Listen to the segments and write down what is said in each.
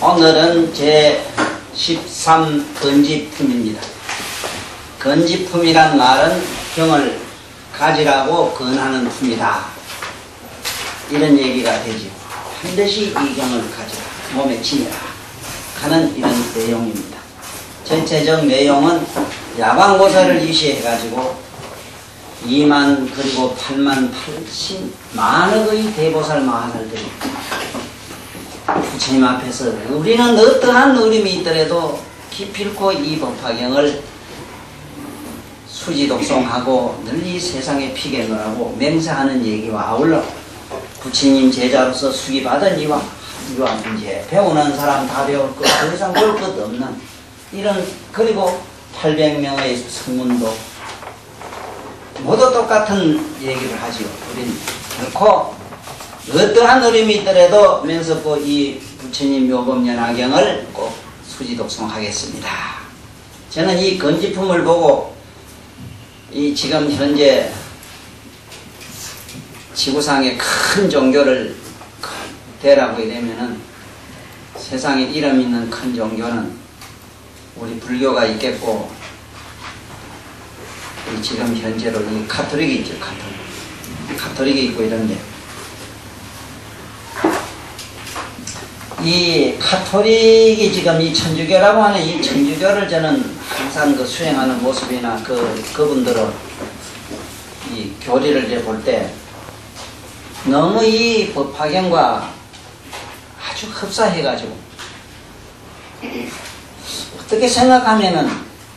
오늘은 제13 건지품입니다. 건지품이란 말은 경을 가지라고 건하는 품이다, 이런 얘기가 되죠. 반드시 이 경을 가지라, 몸에 지니라 하는 이런 내용입니다. 전체적 내용은 야광보살을 위시해가지고 2만 그리고 8만 80만억의 대보살 마하들들이 부처님 앞에서 우리는 어떠한 어림이 있더라도 기필코 이 법화경을 수지독송하고 널리 세상에 피게 놓으라고 맹세하는 얘기와 아울러 부처님 제자로서 수기받은 이와 이제 배우는 사람 다 배울 것, 더 이상 배울 것 없는 이런, 그리고 800명의 성문도 모두 똑같은 얘기를 하지요. 우리는 결코 어떠한 어림이 있더라도 면섭고 이 부처님 묘법연화경을 꼭 수지독송하겠습니다. 저는 이 건지품을 보고 이 지금 현재 지구상에 큰 종교를 대라고 이러면은 세상에 이름 있는 큰 종교는 우리 불교가 있겠고, 이 지금 현재로 이 가톨릭이 있죠. 가톨릭이 있고 이런데, 이 가톨릭이 지금 이 천주교라고 하는 이 천주교를 저는 항상 그 수행하는 모습이나 그분들의 이 교리를 이제 볼 때 너무 이 법화경과 아주 흡사해가지고 어떻게 생각하면은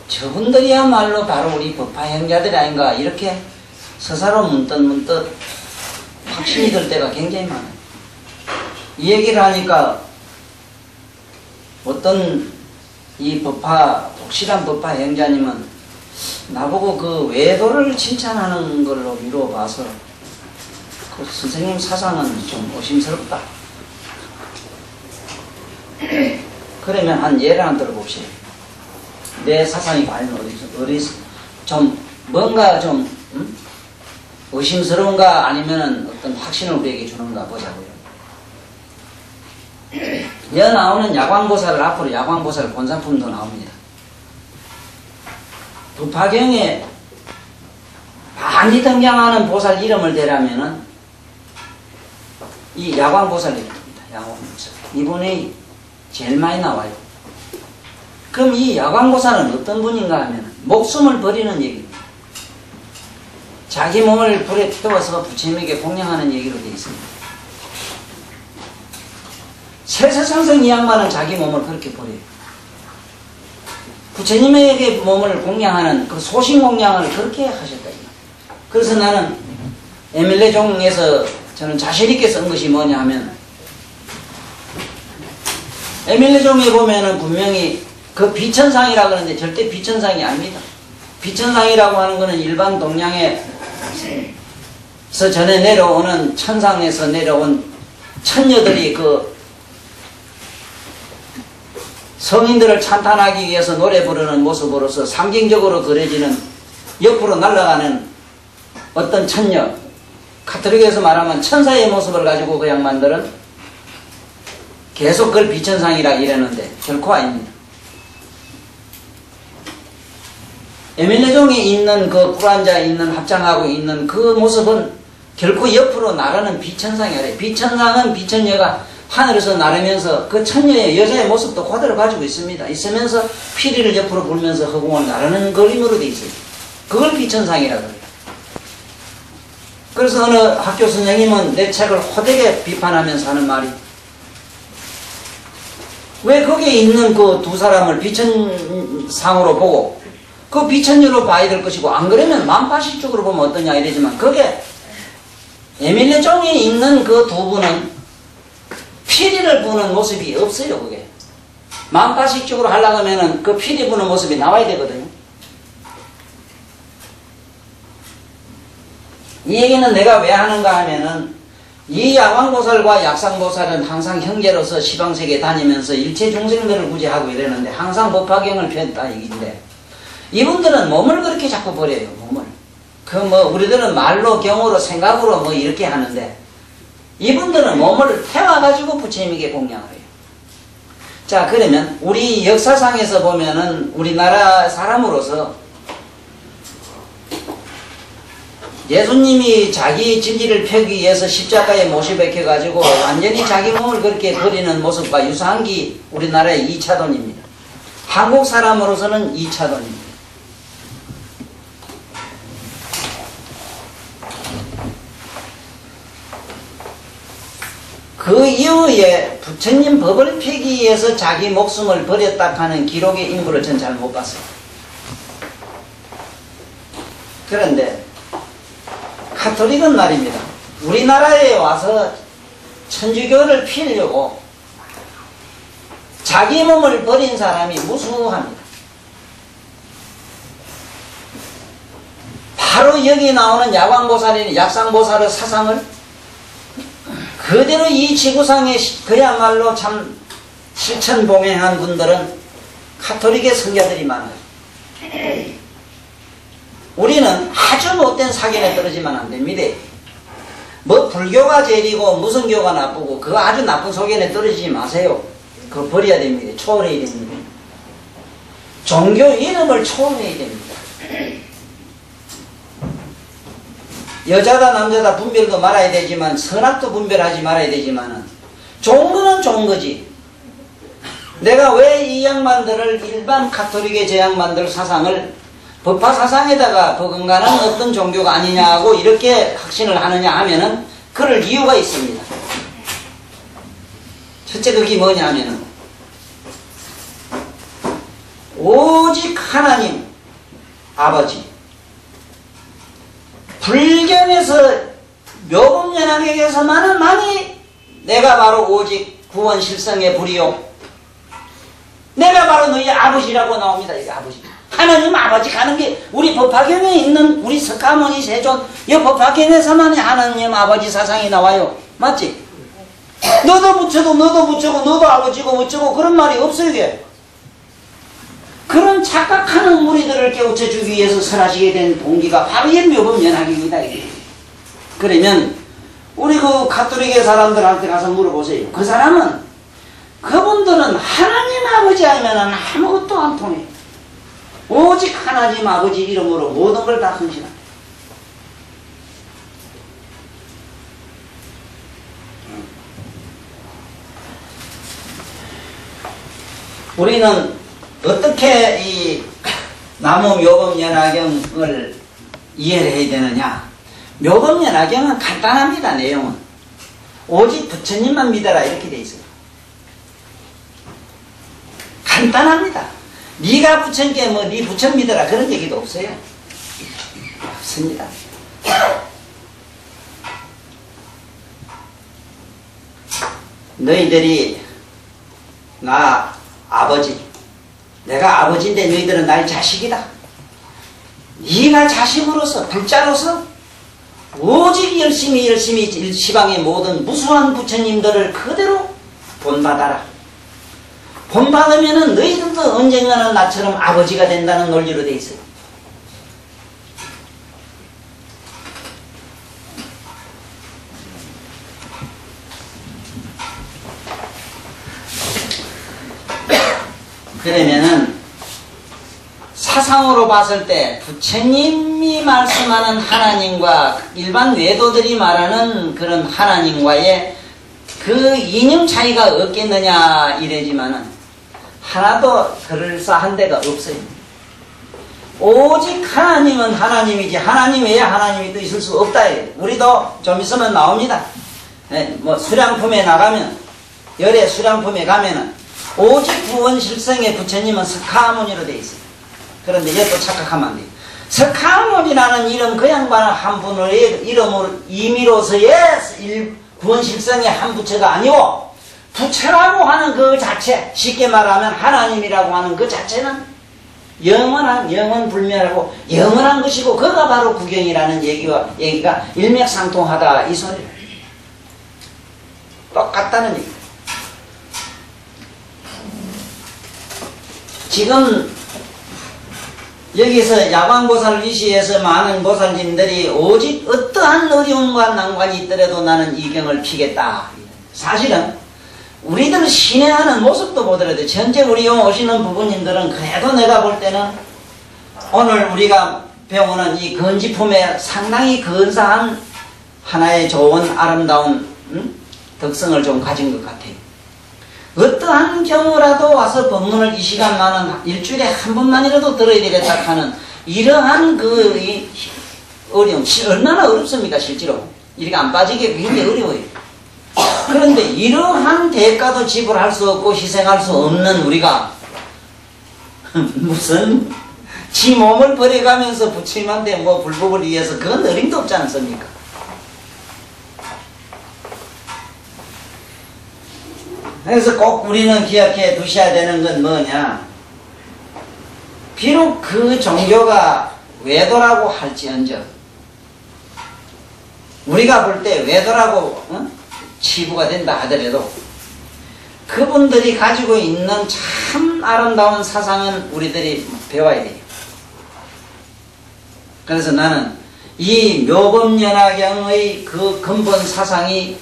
저분들이야말로 바로 우리 법화행자들이 아닌가, 이렇게 서사로 문득 확신이 들 때가 굉장히 많아요. 이 얘기를 하니까 어떤 이 독실한 법화행자님은 나보고 그 외도를 칭찬하는 걸로 미루어 봐서 그 선생님 사상은 좀 의심스럽다. 그러면 한 예를 하나 들어봅시다. 내 사상이 과연 좀 뭔가 좀 의심스러운가, 아니면은 어떤 확신을 우리에게 주는가 보자고요. 여 나오는 야광보살을 앞으로 야광보살 본산품도 나옵니다. 법화경에 많이 등장하는 보살 이름을 대라면은 이 야광보살입니다. 야광보살. 이분이 제일 많이 나와요. 그럼 이 야광보살은 어떤 분인가 하면 목숨을 버리는 얘기입니다. 자기 몸을 불에 태워서 부처님에게 공양하는 얘기로 되어 있습니다. 세세상생 이 양반은 자기 몸을 그렇게 버려요. 부처님에게 몸을 공양하는 그 소신공양을 그렇게 하셨다. 그래서 나는 에밀레종에서 저는 자신있게 쓴 것이 뭐냐 하면, 에밀레종에 보면은 분명히 그 비천상이라고 하는데 절대 비천상이 아닙니다. 비천상이라고 하는 것은 일반 동양에서 전에 내려오는 천상에서 내려온 천녀들이 그 성인들을 찬탄하기 위해서 노래 부르는 모습으로서 상징적으로 그려지는 옆으로 날아가는 어떤 천녀, 가톨릭에서 말하면 천사의 모습을 가지고 그 양반들은 계속 그걸 비천상이라 이랬는데 결코 아닙니다. 에밀레종에 있는 그 꿀앉아 있는 합장하고 있는 그 모습은 결코 옆으로 나르는 비천상이 아니에요. 비천상은 비천녀가 하늘에서 나르면서 그 천녀의 여자의 모습도 그대로 가지고 있습니다. 있으면서 피리를 옆으로 불면서 허공을 나르는 그림으로 되어 있어요. 그걸 비천상이라고 해요. 그래서 어느 학교 선생님은 내 책을 호되게 비판하면서 하는 말이, 왜 거기에 있는 그 두 사람을 비천상으로 보고 그 비천녀로 봐야 될 것이고, 안 그러면 만파시쪽으로 보면 어떠냐 이러지만, 그게 에밀레종에 있는 그 두 분은 피리를 부는 모습이 없어요. 그게 만파식적으로 하려고 하면은 그 피리 부는 모습이 나와야 되거든요. 이 얘기는 내가 왜 하는가 하면은 이 야광보살과 약상보살은 항상 형제로서 시방세계 다니면서 일체 중생들을 구제하고 이러는데 항상 법화경을 폈다 얘기인데 이분들은 몸을 그렇게 자꾸 버려요. 몸을. 그 뭐 우리들은 말로 경으로 생각으로 뭐 이렇게 하는데 이분들은 몸을 태워가지고 부처님에게 공양을 해요. 자, 그러면 우리 역사상에서 보면은 우리나라 사람으로서 예수님이 자기 진리를 펴기 위해서 십자가에 못이 박혀가지고 완전히 자기 몸을 그렇게 버리는 모습과 유사한 게 우리나라의 2차돈입니다. 한국 사람으로서는 2차돈입니다. 그 이후에 부처님 법을 펴기 위해서 자기 목숨을 버렸다 하는 기록의 인물을 전 잘 못 봤어요. 그런데 가톨릭은 말입니다. 우리나라에 와서 천주교를 피우려고 자기 몸을 버린 사람이 무수합니다. 바로 여기 나오는 야광보살이나 약상보살의 사상을 그대로 이 지구상에 그야말로 참 실천봉행한 분들은 가톨릭의 성자들이 많아요. 우리는 아주 못된 사견에 떨어지면 안 됩니다. 뭐 불교가 제일이고 무슨 교가 나쁘고 그 아주 나쁜 소견에 떨어지지 마세요. 그거 버려야 됩니다. 초월해야 됩니다. 종교 이름을 초월해야 됩니다. 여자다 남자다 분별도 말아야 되지만 선악도 분별하지 말아야 되지만은 좋은 거는 좋은 거지. 내가 왜 이 양반들을 일반 가톨릭의 제 양반들 사상을 법화 사상에다가 버금가는 어떤 종교가 아니냐고 이렇게 확신을 하느냐 하면은 그럴 이유가 있습니다. 첫째 그게 뭐냐 하면은 오직 하나님 아버지 불견에서 묘법연합에게서만은 많이 내가 바로 오직 구원실성의 불이요 내가 바로 너희 아버지라고 나옵니다. 이게 아버지 하나님 아버지 가는 게 우리 법화경에 있는 우리 석가모니 세존 이 법화경에서만이 하나님 아버지 사상이 나와요. 맞지? 너도 부처고 너도 아버지고 어쩌고 그런 말이 없어요. 이게. 그런 착각하는 무리들을 깨우쳐주기 위해서 설하시게 된 동기가 바로 이 묘법연합입니다. 그러면 우리 그 가톨릭의 사람들한테 가서 물어보세요. 그 사람은 그분들은 하나님 아버지 아니면 아무것도 안 통해요. 오직 하나님 아버지 이름으로 모든 걸 다 헌신합니다. 우리는 어떻게 이 나무 묘법연화경을 이해를 해야 되느냐? 묘법연화경은 간단합니다. 내용은 오직 부처님만 믿어라 이렇게 돼 있어요. 간단합니다. 네가 부처님께 뭐 네 부처 믿어라 그런 얘기도 없어요. 없습니다. 너희들이 나 아버지 내가 아버지인데 너희들은 나의 자식이다. 네가 자식으로서 불자로서 오직 열심히 시방의 모든 무수한 부처님들을 그대로 본받아라. 본받으면은 너희들도 언젠가는 나처럼 아버지가 된다는 논리로 돼 있어요. 그러면은 사상으로 봤을 때 부처님이 말씀하는 하나님과 일반 외도들이 말하는 그런 하나님과의 그 이념 차이가 없겠느냐 이래지만은 하나도 그럴싸한 데가 없어요. 오직 하나님은 하나님이지 하나님 외에 하나님이 또 있을 수 없다. 우리도 좀 있으면 나옵니다. 뭐 수량품에 나가면 열의 수량품에 가면은 오직 구원실성의 부처님은 석가모니로 되어 있어요. 그런데 이제 또 착각하면 안 돼요. 석가모니라는 이름 그 양반은 한 분의 이름으로 임의로서의 구원실성의 한 부처가 아니고 부처라고 하는 그 자체, 쉽게 말하면 하나님이라고 하는 그 자체는 영원불멸하고 영원한 것이고 그가 바로 구경이라는 얘기가 일맥상통하다 이 소리. 똑같다는 얘기. 지금 여기서 야광보살 위시에서 많은 보살님들이 오직 어떠한 어려움과 난관이 있더라도 나는 이 경을 피겠다. 사실은 우리들 신뢰하는 모습도 보더라도 현재 우리 오시는 부부님들은 그래도 내가 볼 때는 오늘 우리가 배우는 이 건지품에 상당히 근사한 하나의 좋은 아름다운 덕성을 좀 가진 것 같아요. 어떠한 경우라도 와서 법문을 이 시간만은 일주일에 한 번만이라도 들어야 되겠다 하는 이러한 그 어려움, 얼마나 어렵습니까 실제로. 이렇게 안 빠지게 굉장히 어려워요. 그런데 이러한 대가도 지불할 수 없고 희생할 수 없는 우리가 무슨 지 몸을 버려가면서 부처님한테 뭐 불법을 위해서 그건 어림도 없지 않습니까? 그래서 꼭 우리는 기억해 두셔야 되는 건 뭐냐? 비록 그 종교가 외도라고 할지언정 우리가 볼 때 외도라고 치부가 된다 하더라도 그분들이 가지고 있는 참 아름다운 사상은 우리들이 배워야 돼요. 그래서 나는 이 묘법연화경의 그 근본 사상이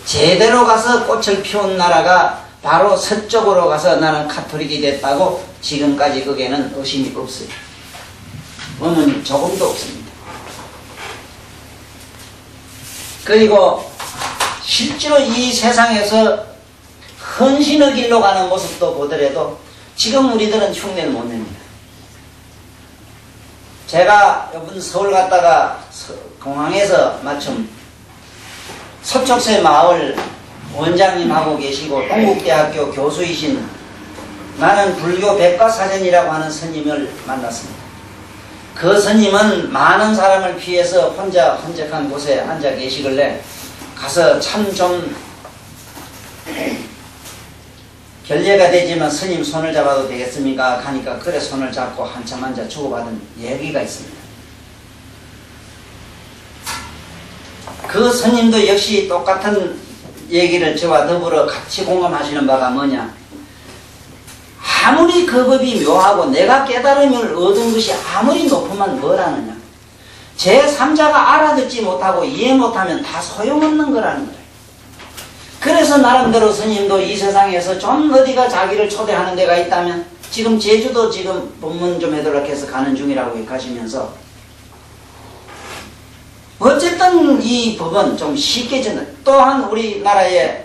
제대로 가서 꽃을 피운 나라가 바로 서쪽으로 가서 나는 카톨릭이 됐다고 지금까지 거기에는 의심이 없어요. 의문이 조금도 없습니다. 그리고 실제로 이 세상에서 헌신의 길로 가는 모습도 보더라도 지금 우리들은 흉내를 못 냅니다. 제가 이번 서울 갔다가 공항에서 마침 서촉새 마을 원장님하고 계시고 동국대학교 교수이신 나는 불교 백과사전이라고 하는 스님을 만났습니다. 그 스님은 많은 사람을 피해서 혼자 헌적한 곳에 앉아 계시길래 가서 참 좀 결례가 되지만 스님 손을 잡아도 되겠습니까? 하니까 그래 손을 잡고 한참 앉아 주고받은 얘기가 있습니다. 그 스님도 역시 똑같은 얘기를 저와 더불어 같이 공감하시는 바가 뭐냐? 아무리 그 법이 묘하고 내가 깨달음을 얻은 것이 아무리 높으면 뭘 하느냐? 제3자가 알아듣지 못하고 이해 못하면 다 소용없는 거라는 거예요. 그래서 나름대로 스님도 이 세상에서 좀 어디가 자기를 초대하는 데가 있다면 지금 제주도 지금 법문 좀 해달라고 해서 가는 중이라고 가시면서 어쨌든 이 법은 좀 쉽게 전해. 또한 우리나라에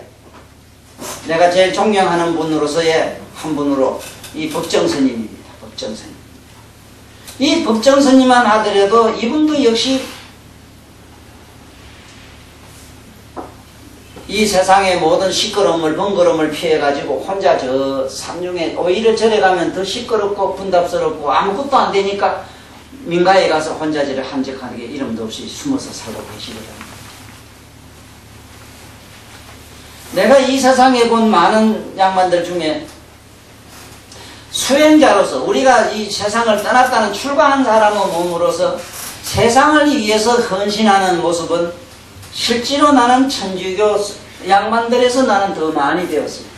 내가 제일 존경하는 분으로서의 한 분으로 이 법정스님입니다. 법정스님. 이 법정스님만 하더라도 이분도 역시 이 세상의 모든 시끄러움을 번거로움을 피해가지고 혼자 저 삼중에 오히려 절에 가면 더 시끄럽고 분답스럽고 아무것도 안 되니까 민가에 가서 혼자 저를 한적하게 이름도 없이 숨어서 살고 계시거든요. 내가 이 세상에 본 많은 양반들 중에 수행자로서 우리가 이 세상을 떠났다는 출가한 사람의 몸으로서 세상을 위해서 헌신하는 모습은 실제로 나는 천주교 양반들에서 나는 더 많이 배웠습니다.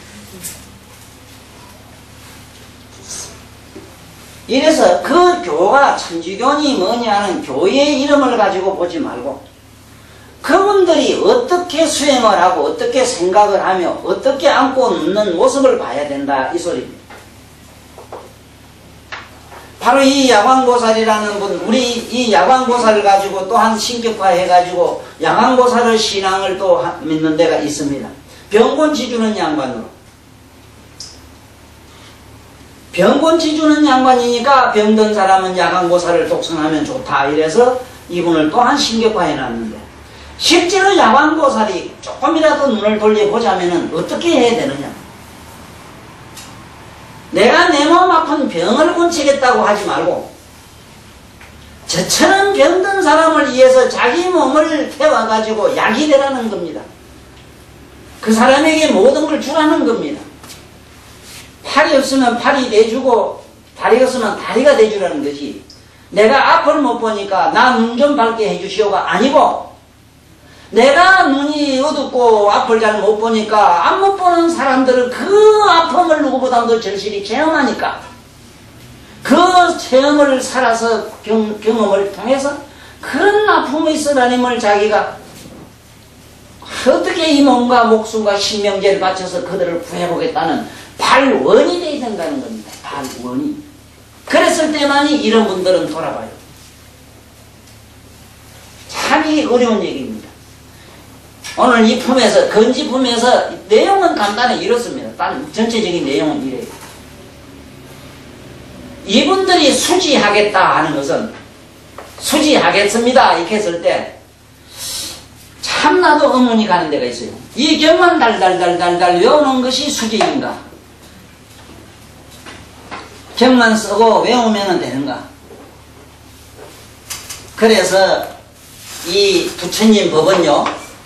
이래서 그 교가 천주교니 뭐냐 하는 교회의 이름을 가지고 보지 말고 그분들이 어떻게 수행을 하고 어떻게 생각을 하며 어떻게 안고 눕는 모습을 봐야 된다 이 소리입니다. 바로 이 야광보살이라는 분, 우리 이 야광보살을 가지고 또한 신격화해가지고 야광보살의 신앙을 또 믿는 데가 있습니다. 병곤치 주는 양반으로. 병곤치 주는 양반이니까 병든 사람은 야광보살을 독성하면 좋다 이래서 이분을 또한 신격화해놨는데 실제로 야광보살이 조금이라도 눈을 돌려보자면 어떻게 해야 되느냐? 내가 내 몸 아픈 병을 고치겠다고 하지 말고 저처럼 병든 사람을 위해서 자기 몸을 태워가지고 약이 되라는 겁니다. 그 사람에게 모든 걸 주라는 겁니다. 팔이 없으면 팔이 내주고 다리가 없으면 다리가 내주라는 거지. 내가 앞을 못 보니까 나 눈 좀 밝게 해주시오가 아니고, 내가 눈이 어둡고 앞을 잘 못 보니까 안 못 보는 사람들은 그 아픔을 누구보다도 절실히 체험하니까 그 체험을 살아서 경험을 통해서 그런 아픔의 쓰라림을 자기가 어떻게 이 몸과 목숨과 신명제를 바쳐서 그들을 구해보겠다는 발원이 되어야 된다는 겁니다. 발원이. 그랬을 때만이 이런 분들은 돌아봐요. 참이 어려운 얘기입니다. 오늘 이 품에서, 건지품에서 내용은 간단히 이렇습니다. 단 전체적인 내용은 이래요. 이분들이 수지하겠다 하는 것은, 수지하겠습니다 이렇게 했을 때 참나도 의문이 가는 데가 있어요. 이 경만 달달달달달 외우는 것이 수지인가? 경만 쓰고 외우면 되는가? 그래서 이 부처님 법은요,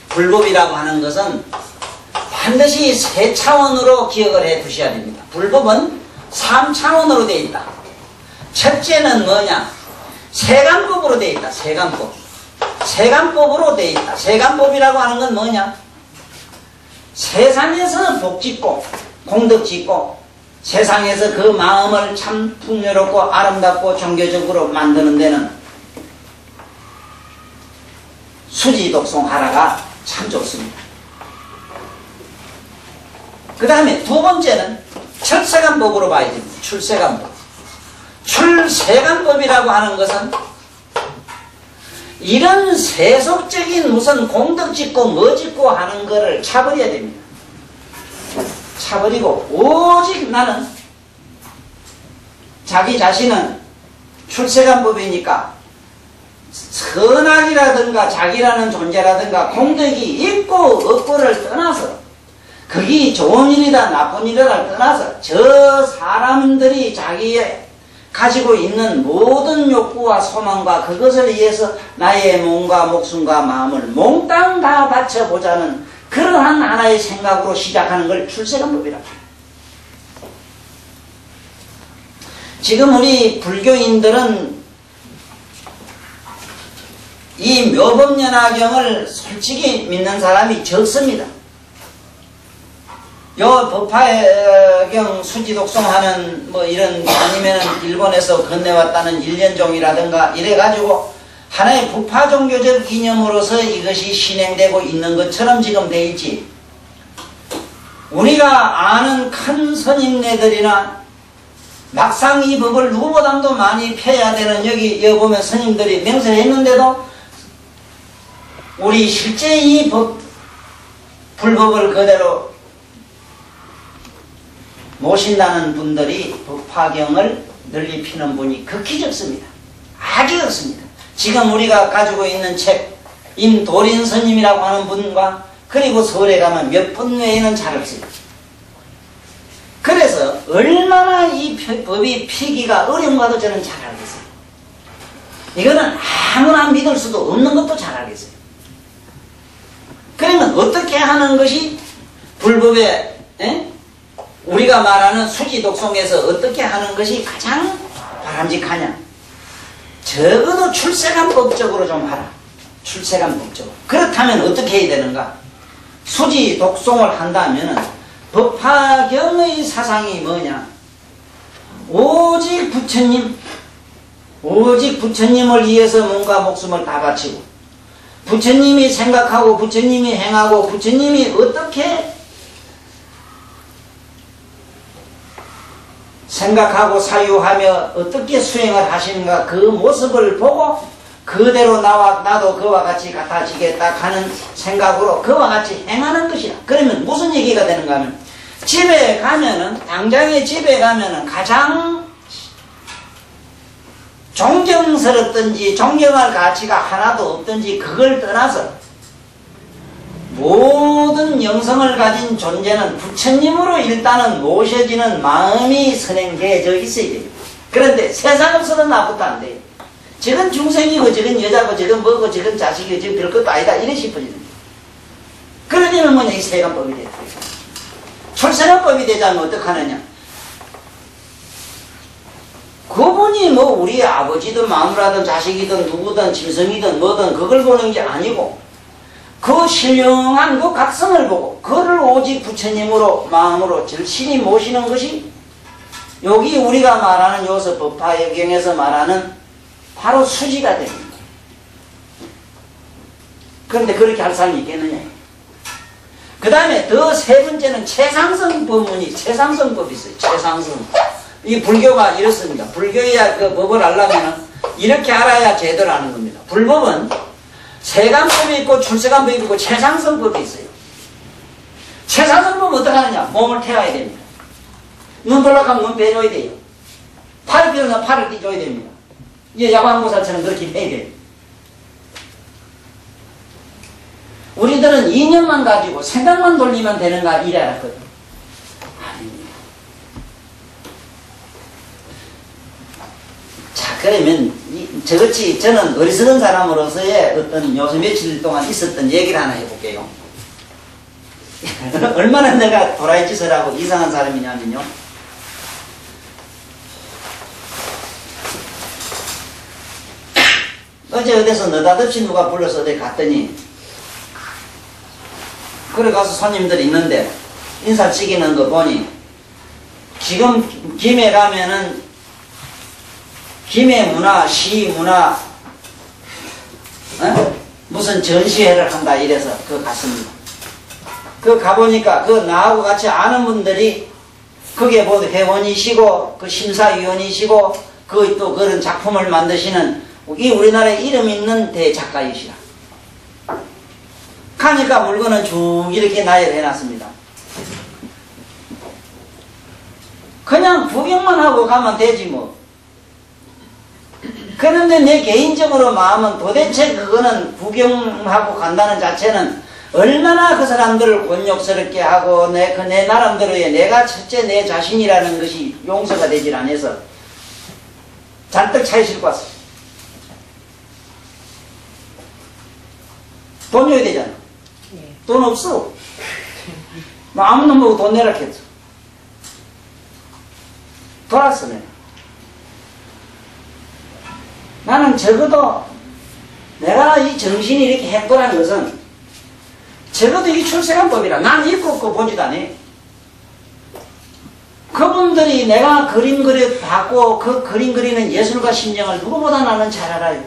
불법이라고 하는 것은 반드시 세 차원으로 기억을 해 두셔야 됩니다. 불법은 3차원으로 되어 있다. 첫째는 뭐냐? 세간법으로 되어 있다. 세간법. 세간법으로 되어 있다. 세간법이라고 하는 건 뭐냐? 세상에서 복 짓고 공덕 짓고 세상에서 그 마음을 참 풍요롭고 아름답고 종교적으로 만드는 데는 수지독송하라가 참 좋습니다. 그 다음에 두 번째는 철세간법으로 봐야 됩니다. 출세간법. 출세간법이라고 하는 것은 이런 세속적인 무슨 공덕 짓고 뭐 짓고 하는 거를 차버려야 됩니다. 차버리고 오직 나는 자기 자신은 출세간법이니까 선악이라든가 자기라는 존재라든가 공덕이 있고 없고를 떠나서 그게 좋은 일이다 나쁜 일이다를 떠나서 저 사람들이 자기의 가지고 있는 모든 욕구와 소망과 그것을 위해서 나의 몸과 목숨과 마음을 몽땅 다 바쳐보자는 그러한 하나의 생각으로 시작하는 걸 출세간법이라고 합니다. 지금 우리 불교인들은 이 묘법연화경을 솔직히 믿는 사람이 적습니다. 요 법화경 수지독송하는 뭐 이런 아니면 일본에서 건네왔다는 일련종이라든가 이래가지고 하나의 부파 종교적 이념으로서 이것이 실행되고 있는 것처럼 지금 돼 있지. 우리가 아는 큰 스님네들이나 막상 이 법을 누구보다도 많이 펴야 되는 여기 보면 스님들이 명세를 했는데도 우리 실제 이 불법을 그대로 모신다는 분들이 법화경을 널리 피는 분이 극히 적습니다. 아주 적습니다. 지금 우리가 가지고 있는 책 임도린 스님이라고 하는 분과 그리고 서울에 가면 몇 분 외에는 잘 없습니다. 그래서 얼마나 이 법이 피기가 어려운가도 저는 잘 알겠어요. 이거는 아무나 믿을 수도 없는 것도 잘 알겠어요. 그러면 어떻게 하는 것이 불법에 우리가 말하는 수지독송에서 어떻게 하는 것이 가장 바람직하냐? 적어도 출세간법적으로 좀 하라. 출세간법적으로. 그렇다면 어떻게 해야 되는가? 수지독송을 한다면은 법화경의 사상이 뭐냐? 오직 부처님을 위해서 몸과 목숨을 다 바치고 부처님이 생각하고 부처님이 행하고 부처님이 어떻게 생각하고 사유하며 어떻게 수행을 하시는가 그 모습을 보고 그대로 나도 그와 같이 같아지겠다 하는 생각으로 그와 같이 행하는 것이다. 그러면 무슨 얘기가 되는가 하면 집에 가면은 당장에 집에 가면은 가장 존경스럽든지 존경할 가치가 하나도 없든지 그걸 떠나서 모든 영성을 가진 존재는 부처님으로 일단은 모셔지는 마음이 선행되어져 있어야 됩니다. 그런데 세상 없어도 나부터 안 돼요. 저건 중생이고 저건 여자고 저건 뭐고 저건 자식이고 저건 별것도 아니다 이래 싶어지는 거예요. 그러면 되면 뭐냐, 이 세간법이 돼. 출세간법이 되자면 어떡하느냐. 그분이 뭐 우리 아버지든 마누라든 자식이든 누구든 짐승이든 뭐든 그걸 보는 게 아니고 그 신령한 그 각성을 보고 그를 오직 부처님으로 마음으로 절실히 모시는 것이 여기 우리가 말하는 요서 법화여경에서 말하는 바로 수지가 됩니다. 그런데 그렇게 할 사람이 있겠느냐. 그 다음에 더 세 번째는 최상승 법문이 최상승법이 있어요. 최상승. 이 불교가 이렇습니다. 불교의 그 법을 알려면 이렇게 알아야 제대로 아는 겁니다. 불법은 세간법이 있고 출세간법이 있고 최상승법이 있어요. 최상승법은 어떻게 하느냐. 몸을 태워야 됩니다. 눈 돌락하면 눈 빼줘야 돼요. 팔을 띄우면 팔을 띄줘야 됩니다. 이게 야광보살처럼 그렇게 해야 돼요. 우리들은 이념만 가지고 생각만 돌리면 되는가 이래 알았거든. 아닙니다. 자, 그러면 저같이 저는 어리석은 사람으로서의 어떤 요새 며칠 동안 있었던 얘기를 하나 해볼게요. 얼마나 내가 도라이 짓을 하고 이상한 사람이냐면요. 어제 어디서 느닷없이 누가 불러서 어디 갔더니 그래 가서 손님들이 있는데 인사치기는 거 보니 지금 김해 가면은 김해 문화, 시 문화 무슨 전시회를 한다 이래서 그 갔습니다. 그 가보니까 그 나하고 같이 아는 분들이 그게 모두 회원이시고 그 심사위원이시고 그 또 그런 작품을 만드시는 이 우리나라에 이름 있는 대작가이시라. 가니까 물건은 쭉 이렇게 나열해 놨습니다. 그냥 구경만 하고 가면 되지 뭐. 그런데 내 개인적으로 마음은 도대체 그거는 구경하고 간다는 자체는 얼마나 그 사람들을 곤욕스럽게 하고 내 나름대로의 내가 첫째 내 자신이라는 것이 용서가 되질 않아서 잔뜩 차에 싣고 왔어. 돈 줘야 되잖아. 돈 없어. 뭐 아무 놈 보고 돈 내라 했어. 돌았어 내가. 나는 적어도 내가 이 정신이 이렇게 행동한 것은 적어도 이 출세간법이라 난 읽고 없고 보지도 않아. 그분들이 내가 그림 그려 봤고 그 그림 그리는 예술가 심정을 누구보다 나는 잘 알아요.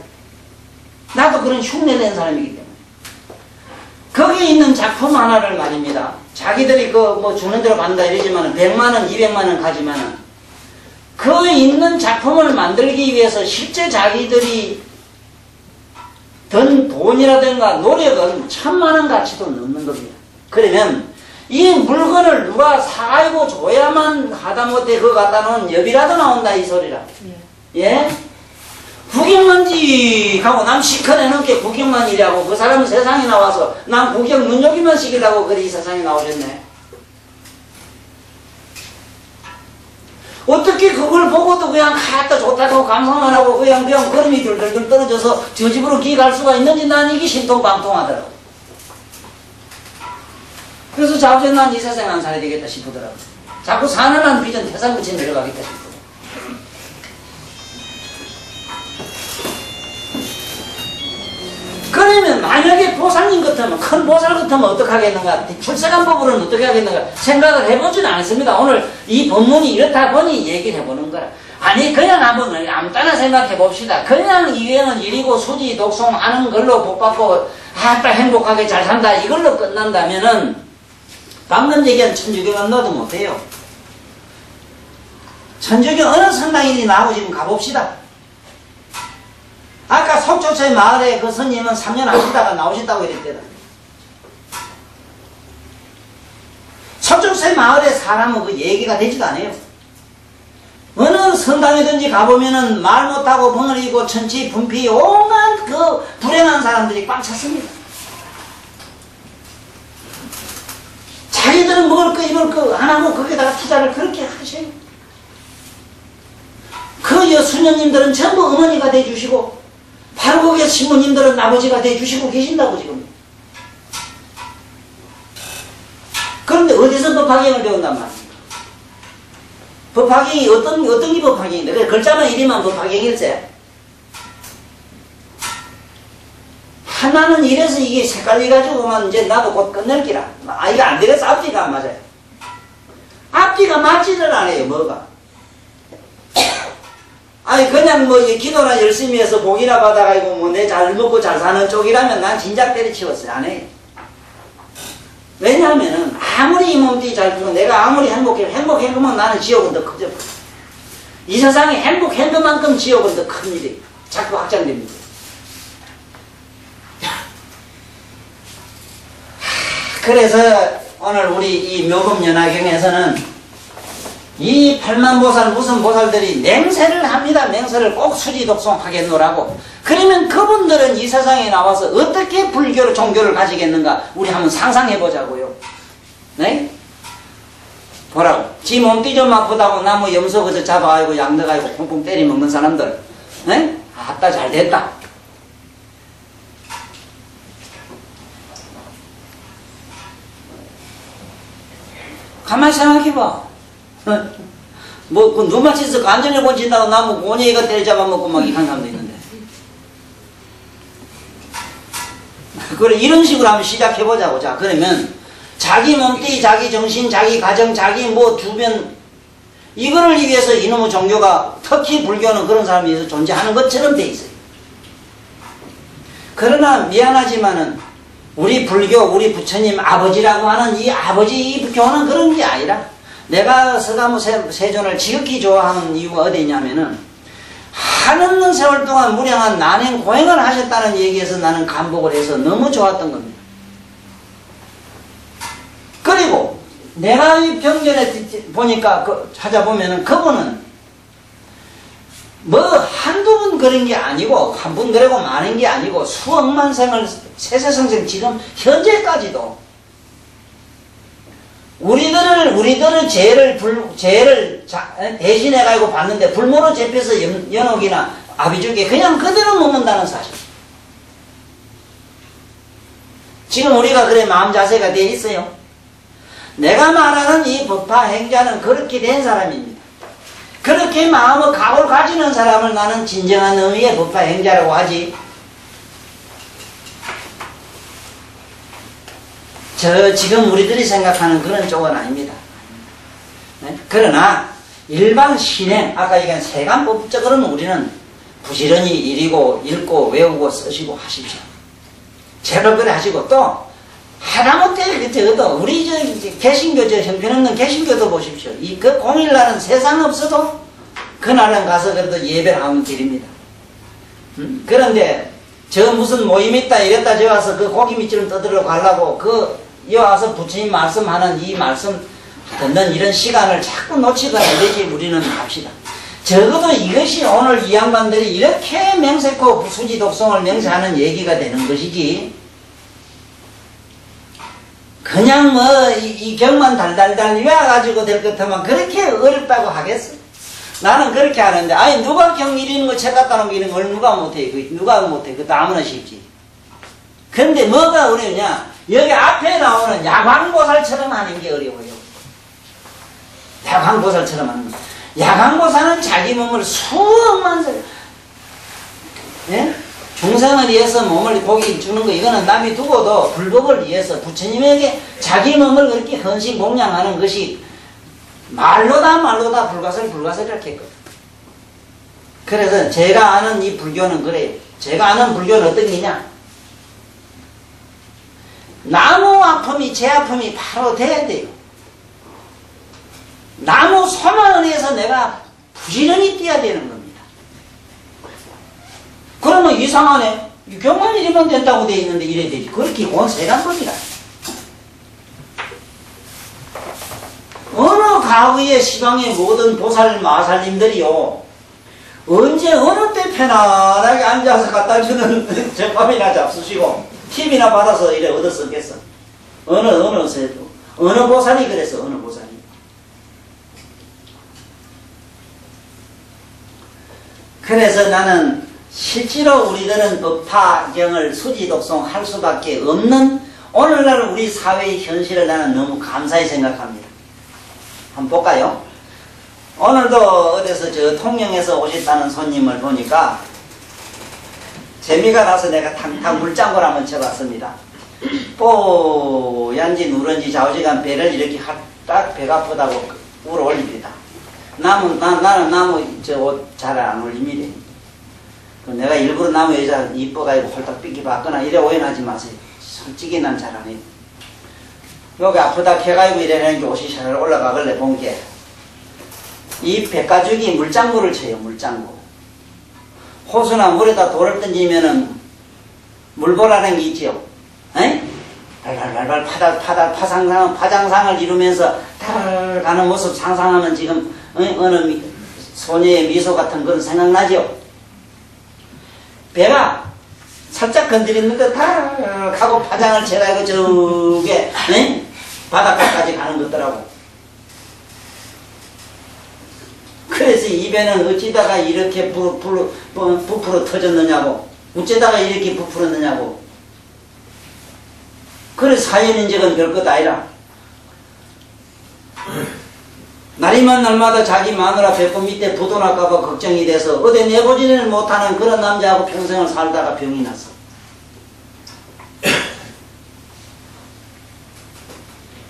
나도 그런 흉내낸 사람이기 때문에. 거기에 있는 작품 하나를 말입니다. 자기들이 그 뭐 주는 대로 받는다 이러지만은 100만원, 200만원 가지만은 그 있는 작품을 만들기 위해서 실제 자기들이 든 돈이라든가 노력은 1000만원 가치도 넘는 겁니다. 그러면 이 물건을 누가 사가지고 줘야만 하다못해 그거 갖다 놓은 여비라도 나온다 이 소리라. 예? 구경만지 하고 남 시커내 넘게 구경만 이라고 그 사람은 세상에 나와서 남 구경 눈여기만 시키려고 그리 이 세상에 나오셨네. 어떻게 그걸 보고도 그냥 갖다 좋다고 감상만 하고 그냥 걸음이 들들들 떨어져서 저 집으로 기 갈 수가 있는지 난 이게 신통방통하더라고. 그래서 자우전 난 이 세상에 안 살아야 되겠다 싶더라고. 자꾸 사는 한 비전 태산구치 내려가겠다 싶어. 그러면 만약에 보살님 같으면 큰 보살 같으면 어떡하겠는가, 출세간법으로는 어떻게 하겠는가 생각을 해보지는 않습니다. 오늘 이 법문이 이렇다 보니 얘기를 해보는 거라. 아니 그냥 한번 아무 따나 생각해 봅시다. 그냥 이외에는 일이고 수지 독송하는 걸로 복받고 아따 행복하게 잘 산다 이걸로 끝난다면은 방금 얘기한 천주교는 넣어도 못해요. 천주교 어느 성당인이 나하고 지금 가봅시다. 아까 속초처의 마을에 그 스님은 3년 하시다가 나오셨다고 이랬대다. 속초처의 마을에 사람은 그 얘기가 되지도 않아요. 어느 성당이든지 가보면은 말 못하고 벙어리고 천치 분피 온갖 그 불행한 사람들이 꽉 찼습니다. 자기들은 먹을 거 입을 거 안 하고 거기다가 투자를 그렇게 하셔요. 그 여수녀님들은 전부 어머니가 돼주시고 바로 거기에 신부님들은 아버지가 돼주시고 계신다고 지금. 그런데 어디서 법화경을 배운단 말이야? 법화경이 어떤 게 법화경인데? 그래, 글자만 이리만 법화경일세. 하나는 이래서 이게 색깔이가지고만 이제 나도 곧 끝낼 기라. 아, 이거 안 되겠어. 앞뒤가 안 맞아요. 앞뒤가 맞지를 않아요, 뭐가. 아니, 그냥 뭐, 기도나 열심히 해서 복이나 받아가지고 뭐, 내 잘 먹고 잘 사는 쪽이라면 난 진작 때려치웠어요. 안 해요. 왜냐하면은, 아무리 이 몸뚱이 잘 크고 내가 아무리 행복한 것만 나는 지옥은 더 크죠. 이 세상에 행복한 것만큼 지옥은 더 큰 일이 자꾸 확장됩니다. 그래서 오늘 우리 이 묘금연화경에서는 이 팔만보살 무슨 보살들이 맹세를 합니다. 맹세를 꼭 수지독송하겠노라고. 그러면 그분들은 이 세상에 나와서 어떻게 불교를 종교를 가지겠는가 우리 한번 상상해보자고요. 네? 보라고. 지 몸띠 좀 아프다고 나무 염소 그저 잡아가지고 양덕가지고 쿵쿵 때리 먹는 사람들. 네? 아따 잘됐다. 가만히 생각해봐. 뭐, 그 눈맞춰서 간전을 본친다고 나무 고녀이가 때려 잡아먹고 막 이런 사람도 있는데. 그래, 이런 식으로 한번 시작해보자고. 자, 그러면, 자기 몸뚱이, 자기 정신, 자기 가정, 자기 뭐 주변, 이거를 위해서 이놈의 종교가, 특히 불교는 그런 사람이 위해서 존재하는 것처럼 돼 있어요. 그러나 미안하지만은, 우리 불교, 우리 부처님 아버지라고 하는 이 아버지 이 교는 그런 게 아니라, 내가 서가모 세존을 지극히 좋아하는 이유가 어디 있냐면은 한없는 세월 동안 무량한 난행 고행을 하셨다는 얘기에서 나는 감복을 해서 너무 좋았던 겁니다. 그리고 내가 이 병전에 보니까 찾아보면은 그분은 뭐 한두 분 그런 게 아니고 한 분 그러고 많은 게 아니고 수억만 생을 세세성생 지금 현재까지도 우리들을 죄를 대신해가지고 봤는데 불모로 잡혀서 연옥이나 아비죽에 그냥 그대로 먹는다는 사실. 지금 우리가 그래 마음 자세가 되어 있어요. 내가 말하는 이 법화 행자는 그렇게 된 사람입니다. 그렇게 마음의 각오를 가지는 사람을 나는 진정한 의미의 법화 행자라고 하지. 지금 우리들이 생각하는 그런 쪽은 아닙니다. 네? 그러나 일반 신행, 아까 얘기한 세간법적으로는 우리는 부지런히 읽고 외우고 쓰시고 하십시오. 제발 그래 하시고 또 하다못해 그때도 우리 개신교 형편없는 개신교도 보십시오. 그 공일날은 세상 없어도 그날은 가서 그래도 예배를 하면 드립니다. 그런데 저 무슨 모임 있다 이랬다 저 와서 그 고기 밑으로 떠들어 가려고 이 와서 부처님 말씀하는 이 말씀 듣는 이런 시간을 자꾸 놓치거나 이러지 우리는 합시다. 적어도 이것이 오늘 이 양반들이 이렇게 맹세코 수지독송을 맹세하는 얘기가 되는 것이지 그냥 뭐 이 경만 달달달 외워가지고 될 것 같으면 그렇게 어렵다고 하겠어? 나는 그렇게 하는데 아니 누가 경 이리는 거 책 갖다 놓기는 걸 누가 못해 누가 못해 그것도 아무나 쉽지. 근데 뭐가 어려우냐 여기 앞에 나오는 야광보살처럼 하는 게 어려워요. 야광보살처럼 하는 거. 야광보살은 자기 몸을 수억만 예? 중생을 위해서 몸을 고기 주는 거 이거는 남이 두고도 불법을 위해서 부처님에게 자기 몸을 그렇게 헌신 공양하는 것이 말로다 불가설 이렇게 했거든. 그래서 제가 아는 이 불교는 그래요. 제가 아는 불교는 어떤 게냐 나무 아픔이 제 아픔이 바로 돼야 돼요. 나무 소망을 위해서 내가 부지런히 뛰어야 되는 겁니다. 그러면 이상하네. 경만 이리면 된다고 돼 있는데 이래야 되지. 그렇게 그건 세간법이라. 어느 과거의 시방의 모든 보살 마살님들이요 언제 어느 때 편안하게 앉아서 갖다 주는 제밥이나 잡수시고 TV나 받아서 이래 얻어 쓰겠어. 어느 세도. 어느 보살이 그랬어, 어느 보살이. 그래서 나는 실제로 우리들은 법화경을 수지독송할 수밖에 없는 오늘날 우리 사회의 현실을 나는 너무 감사히 생각합니다. 한번 볼까요? 오늘도 어디서 저 통영에서 오셨다는 손님을 보니까 재미가 나서 내가 탕탕 물장구를 한번 쳐봤습니다. 뽀얀지 누런지 좌우지간 배를 이렇게 딱 배가 아프다고 울어 올립니다. 나는 나무 저 옷 잘 안 올립니다. 내가 일부러 나무 여자 이뻐가지고 홀딱 삐끼 받거나 이래 오해하지 마세요. 솔직히 난 잘 안 해요. 여기 아프다 해가지고 이래는 게 옷이 잘 올라가길래 본 게 이 백가죽이 물장구를 쳐요. 물장구. 호수나 물에다 돌을 던지면은 물보라는 게 있지요. 에? 발발발발 파장상을 이루면서 타르르 가는 모습 상상하면 지금 어느 소녀의 미소 같은 그런 생각나죠. 배가 살짝 건드리는데 타르르 하고 파장을 쳐가지고 저게 바닷가까지 가는 것더라고. 그래서 이 배는 어찌다가 이렇게 부풀어 터졌느냐고, 어찌다가 이렇게 부풀었느냐고. 그래 사연인적은 별것 아니라 날이면 날마다 자기 마누라 배꼽 밑에 부도날까봐 걱정이 돼서 어디 내보지를 못하는 그런 남자하고 평생을 살다가 병이 났어.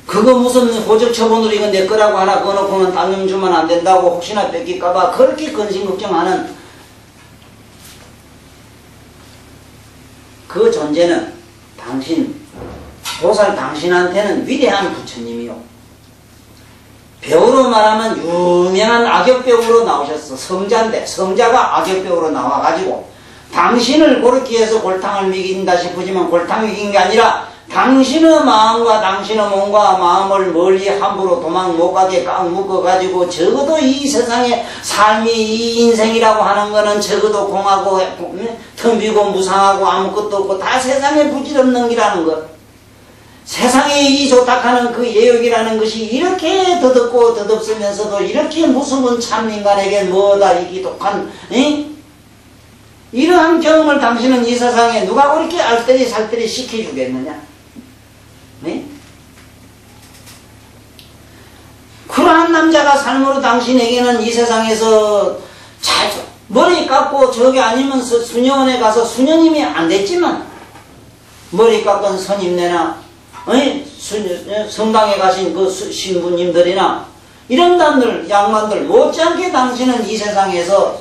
그거 무슨 호적 처분으로 이거 내 거라고 하나 그거 놓고는 당연 주면 안 된다고 혹시나 뺏길까봐 그렇게 근심 걱정하는 그 존재는 보살 당신한테는 위대한 부처님이요. 배우로 말하면 유명한 악역배우로 나오셨어. 성자인데 성자가 악역배우로 나와가지고 당신을 그렇게 해서 골탕을 먹인다 싶으지만 골탕 먹인 게 아니라 당신의 마음과 당신의 몸과 마음을 멀리 함부로 도망 못 가게 꽉 묶어가지고 적어도 이 세상에 삶이 이 인생이라고 하는 거는 적어도 공하고 텅 비고 무상하고 아무것도 없고 다 세상에 부질없는 기라는 것. 세상에 이 조탁하는 그 예욕이라는 것이 이렇게 더덥고 더덥으면서도 이렇게 무서운 참 인간에게 뭐다 이 기독한 이러한 경험을 당신은 이 세상에 누가 그렇게 알뜰히 살뜰히 시켜주겠느냐? 그러한 남자가 삶으로 당신에게는 이 세상에서 머리 깎고 저게 아니면 수녀원에 가서 수녀님이 안 됐지만 머리 깎은 선임네나 성당에 가신 그 신부님들이나 이런 단들 양반들 못지않게 당신은 이 세상에서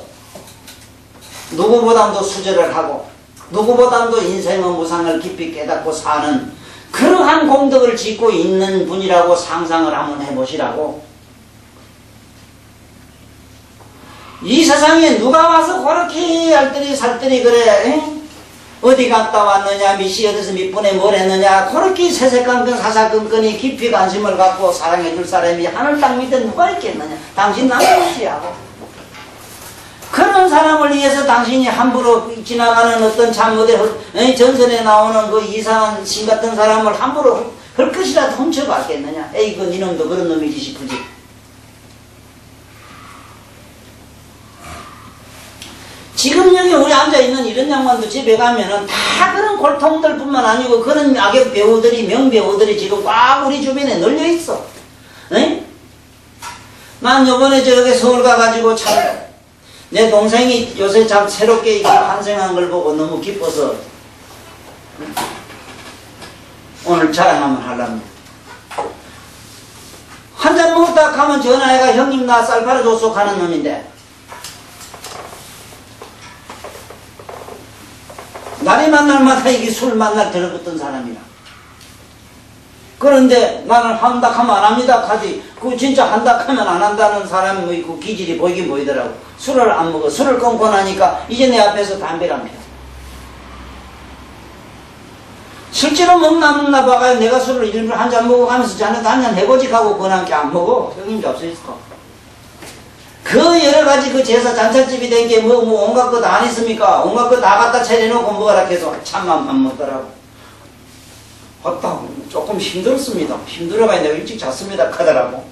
누구보다도 수절을 하고 누구보다도 인생의 무상을 깊이 깨닫고 사는 그러한 공덕을 짓고 있는 분이라고 상상을 한번 해보시라고. 이 세상에 누가 와서 그렇게 알뜰히 살뜰히 그래 어디 갔다 왔느냐 미시 어디서 몇 분에 뭘 했느냐 그렇게 세세깡끈 사사건건이 깊이 관심을 갖고 사랑해줄 사람이 하늘 땅 밑에 누가 있겠느냐. 당신 남편이지 하고 그런 사람을 위해서 당신이 함부로 지나가는 어떤 참 어디 전선에 나오는 그 이상한 신 같은 사람을 함부로 할 것이라도 훔쳐봤겠느냐. 에이 그 니놈도 그런 놈이지 싶으지. 지금 여기 우리 앉아있는 이런 양반도 집에 가면은 다 그런 골통들 뿐만 아니고 그런 악역 배우들이 명배우들이 지금 꽉 우리 주변에 널려있어. 난 요번에 저기 서울 가가지고 참 내 동생이 요새 참 새롭게 환생한 걸 보고 너무 기뻐서 오늘 자랑 한번 하랍니다. 한잔 먹었다 가면 전화해가 형님 나 쌀 팔아줬어 가는 놈인데 날이 만날마다 이게 술 만날 들어붙던 사람이라. 그런데 나는 한다 하면 안 합니다 하지. 그 진짜 한다 하면 안 한다는 사람의 그 기질이 보이긴 보이더라고. 술을 안 먹어. 술을 끊고 나니까 이제 내 앞에서 담배를 안 피워. 실제로 먹나 봐가요. 내가 술을 일부러 한 잔 먹어가면서 자네도 한 잔 해보지 하고 그냥 안 먹어. 형님 잡수 있어. 그 여러가지 그 제사 잔차집이 된 게 뭐 온갖 거 다 안 있습니까? 온갖 거 다 갖다 차려놓고 먹으라 해서 참만 안 먹더라고. 아따 조금 힘들었습니다. 힘들어가 내가 일찍 잤습니다 하더라고.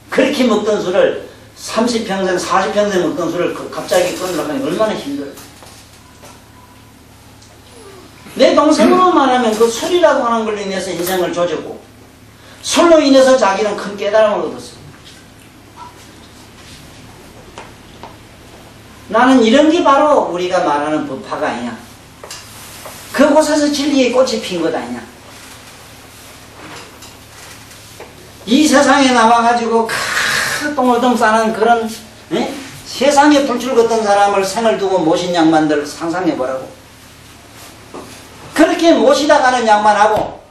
그렇게 먹던 술을 30평생 40평생 먹던 술을 갑자기 끊으려고 하니 얼마나 힘들어요. 내 동생으로 말하면 그 술이라고 하는 걸로 인해서 인생을 조졌고 술로 인해서 자기는 큰 깨달음을 얻었어. 나는 이런 게 바로 우리가 말하는 법화가 아니냐. 그곳에서 진리의 꽃이 핀 것 아니냐. 이 세상에 나와가지고 똥을똥 싸는 그런 세상에 불줄 걷던 사람을 생을 두고 모신 양반들 상상해보라고. 그렇게 모시다 가는 양반하고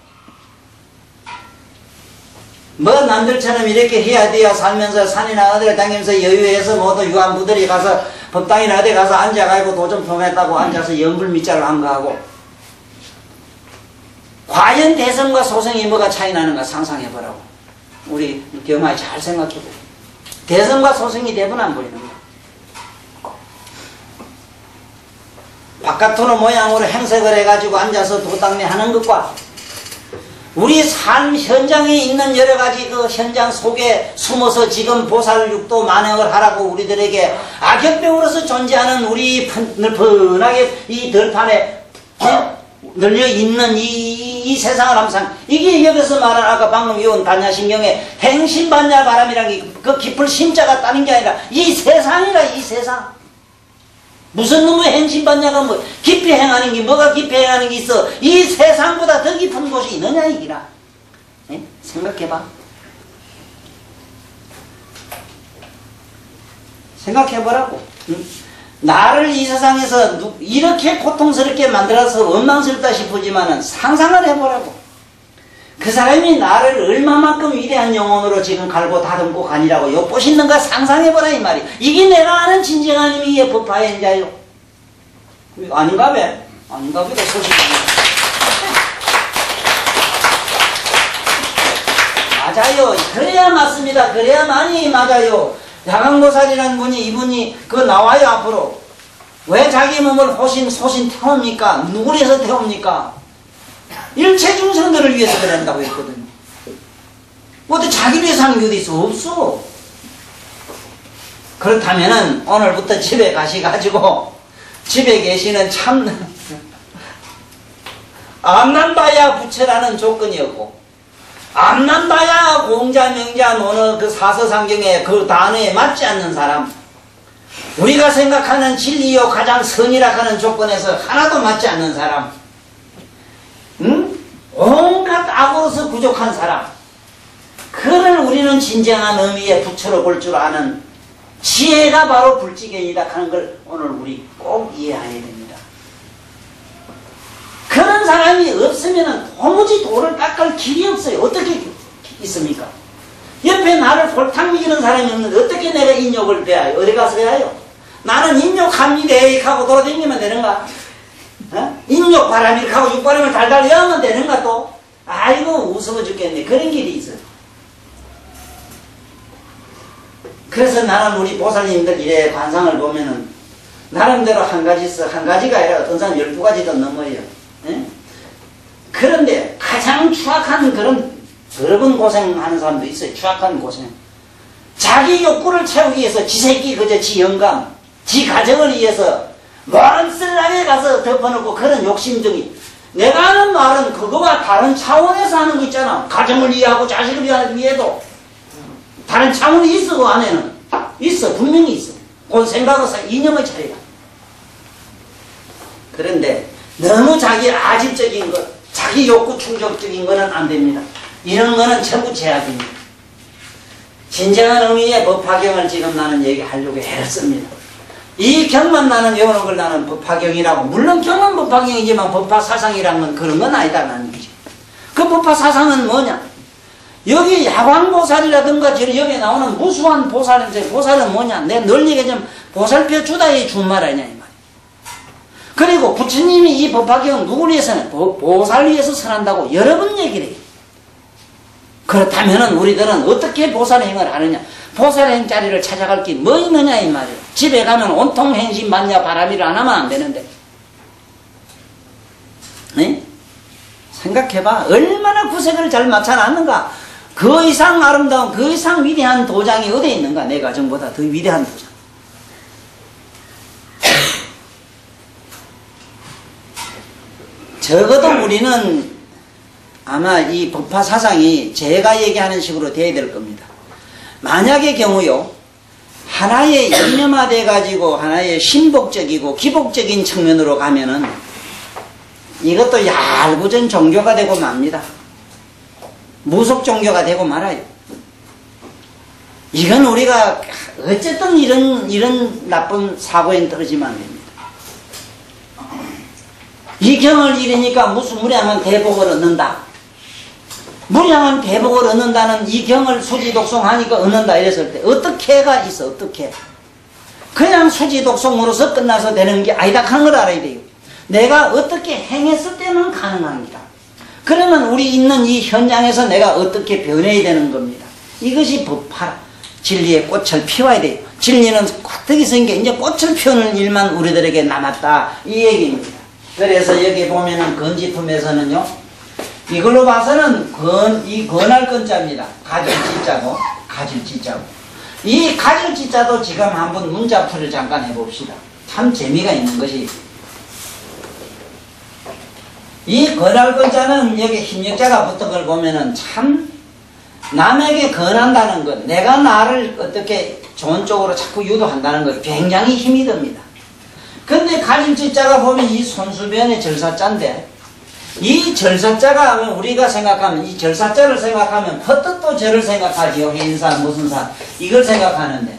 뭐 남들처럼 이렇게 해야 돼야 살면서 산이나 어디를 다니면서 여유해서 모두 유한부들이 가서 법당이나 어디 가서 앉아가지고 도좀 통했다고 앉아서 연불밑자를 한 거하고 과연 대성과 소성이 뭐가 차이 나는가 상상해보라고. 우리 경아에 잘 생각해보고 대성과 소성이 대분 안 보이는 거야. 바깥으로 모양으로 행색을 해가지고 앉아서 도당내 하는 것과 우리 삶 현장에 있는 여러가지 그 현장 속에 숨어서 지금 보살육도 만행을 하라고 우리들에게 악역배우로서 존재하는 우리 펀하게 이 들판에 널려있는 이 세상을 항상 이게 여기서 말한 아까 방금 외운 단야신경에 행신반야 바람이라는 게 그 깊을 심자가 따는 게 아니라 이 세상이라. 이 세상 무슨 놈의 행신반야가 뭐 깊이 행하는 게 뭐가 깊이 행하는 게 있어. 이 세상보다 더 깊은 곳이 있느냐 이기라. 네? 생각해봐. 생각해보라고. 응? 나를 이 세상에서 이렇게 고통스럽게 만들어서 원망스럽다 싶으지만은 상상을 해보라고. 그 사람이 나를 얼마만큼 위대한 영혼으로 지금 갈고 다듬고 가니라고 엿보시는가 상상해보라 이 말이. 이게 내가 아는 진정한 의미의 법화의 인자요. 아닌가 봐. 아닌가 보다 소식이 맞아요. 그래야 맞습니다. 그래야 많이 맞아요. 야광보살이라는 분이 이분이 그거 나와요 앞으로. 왜 자기 몸을 소신 태웁니까? 누구를 해서 태웁니까? 일체 중생들을 위해서 그런다고 했거든요. 어디 자기를 위해서 하는 게 어디 있어? 없어. 그렇다면은 오늘부터 집에 가시가지고 집에 계시는 참 암난바야 부처라는 조건이었고 암난바야 공자 명자 어느 그 사서상경에 그 단어에 맞지 않는 사람, 우리가 생각하는 진리요 가장 선이라 하는 조건에서 하나도 맞지 않는 사람, 온갖 악으로서 부족한 사람, 그를 우리는 진정한 의미의 부처로 볼 줄 아는 지혜가 바로 불지견이다 하는 걸 오늘 우리 꼭 이해해야 됩니다. 그런 사람이 없으면 도무지 도를 닦을 길이 없어요. 어떻게 있습니까? 옆에 나를 골탕 먹이는 사람이 없는데 어떻게 내가 인욕을 배워요? 어디 가서 배워요? 나는 인욕합니다 하고 돌아다니면 되는가? 인욕 바람이 하고 육바람을 달달 여면 되는가 또? 아이고 우스워 죽겠네. 그런 길이 있어요. 그래서 나는 우리 보살님들 이래 관상을 보면은 나름대로 한 가지 있어. 한 가지가 아니라 어떤 사람 12가지도 넘어요. 예? 그런데 가장 추악한 그런 더러운 고생하는 사람도 있어요. 추악한 고생. 자기 욕구를 채우기 위해서 지 새끼 그저 지 영감, 지 가정을 위해서 먼쓸나게 가서 덮어놓고 그런 욕심쟁이. 내가 하는 말은 그거와 다른 차원에서 하는 거 있잖아. 가정을 이해하고 자식을 위해도 다른 차원이 있어. 그 안에는 있어. 분명히 있어. 그건 생각하고 이념의 차이야. 그런데 너무 자기 아집적인 것, 자기 욕구 충족적인 거는 안 됩니다. 이런 거는 전부 제약입니다. 진정한 의미의 법화경을 지금 나는 얘기하려고 했습니다. 이 경만 나는 외우는 걸 나는 법화경이라고. 물론 경은 법화경이지만 법화사상이란 건 그런 건 아니다라는 얘기죠. 그 법화사상은 뭐냐? 여기 야광보살이라든가 여기 나오는 무수한 보살인데, 보살은 뭐냐? 내 널리 얘기하자면 보살표 주다의 준말 아니냐 이 말이야. 그리고 부처님이 이 법화경 누구를 위해서는 보살을 위해서 설한다고 여러 번 얘기를 해요. 그렇다면 우리들은 어떻게 보살행을 하느냐? 보살행 자리를 찾아갈 게 뭐 있느냐 이 말이에요. 집에 가면 온통 행신반야 바람이를 안 하면 안 되는데. 네? 생각해봐. 얼마나 구색을 잘 맞춰놨는가. 그 이상 아름다운, 그 이상 위대한 도장이 어디에 있는가. 내 가정보다 더 위대한 도장. 적어도 우리는 아마 이 법화 사상이 제가 얘기하는 식으로 돼야 될 겁니다. 만약의 경우요, 하나의 이념화돼 가지고 하나의 신복적이고 기복적인 측면으로 가면은 이것도 얄궂은 종교가 되고 맙니다. 무속 종교가 되고 말아요. 이건 우리가 어쨌든 이런 나쁜 사고엔 떨어지면 안 됩니다. 이 경을 잃으니까 무슨 무량한 대복을 얻는다. 무량한 대복을 얻는다는 이 경을 수지독송하니까 얻는다 이랬을 때 어떻게가 있어? 어떻게? 그냥 수지독송으로서 끝나서 되는 게 아니다 하는 걸 알아야 돼요. 내가 어떻게 행했을 때는 가능합니다. 그러면 우리 있는 이 현장에서 내가 어떻게 변해야 되는 겁니다. 이것이 법화 진리의 꽃을 피워야 돼요. 진리는 꽉떡이 생긴 게 이제 꽃을 피우는 일만 우리들에게 남았다 이 얘기입니다. 그래서 여기 보면은 건지품에서는요, 이걸로 봐서는 이 건할 건자입니다. 가질 지자고 가질 지자고. 이 가질 지자도 지금 한번 문자풀이를 잠깐 해봅시다. 참 재미가 있는 것이, 이 건할 건자는 여기 힘역자가 붙은 걸 보면은 참 남에게 건한다는 것, 내가 나를 어떻게 좋은 쪽으로 자꾸 유도한다는 것 굉장히 힘이 듭니다. 근데 가질 지자가 보면 이 손수변의 절사자인데, 이 절사자가 우리가 생각하면, 이 절사자를 생각하면 헛뜻도 저를 생각하지요. 해인사 무슨 사 이걸 생각하는데,